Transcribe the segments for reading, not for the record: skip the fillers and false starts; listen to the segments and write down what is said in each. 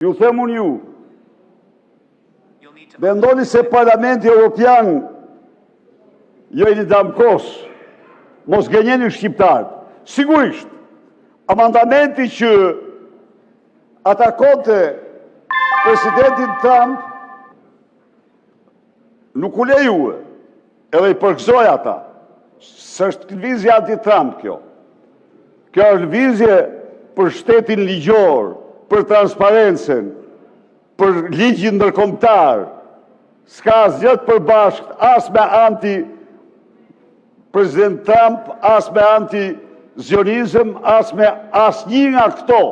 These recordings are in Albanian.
Ju them unë ju, mendoni se Parlamenti Evropian jo i një damkos, mos gënjeni shqiptarët. Sigurisht, amandamenti që atakonte presidentin Trump nuk u lejue, edhe i përgëzoj ata. S'është lëvizje anti-Trump kjo. Kjo është lëvizje për shtetin ligjor, për transparencen, për ligjin ndërkombëtar. S'ka asgjë të përbashkët as me anti-president Trump, as me anti-zionizëm, as me asnjë nga këto.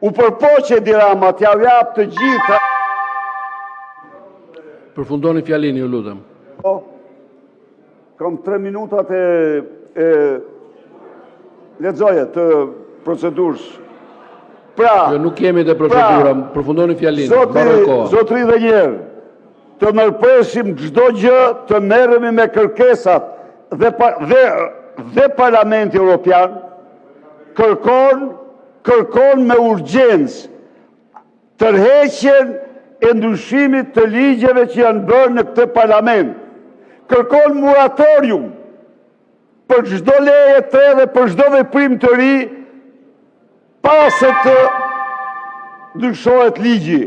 U përpoqe Edi Rama t'ja jap të gjitha. Përfundoni fjalin, ju lutem. Kam 3 minutat lexoje të procedurës. Pra, jo, nuk kemi të procedura, përfundoni fjalin. Zotri dhe njerë, të nërpresim çdo gjë, të merremi me kërkesat dhe Parlamenti Evropian kërkon me urgjencë tërheqjen e ndryshimit të ligjeve që janë bërë në këtë parlament. Kërkon moratorium për çdo leje të re dhe për çdo veprim të ri pas se të ndryshohet ligji.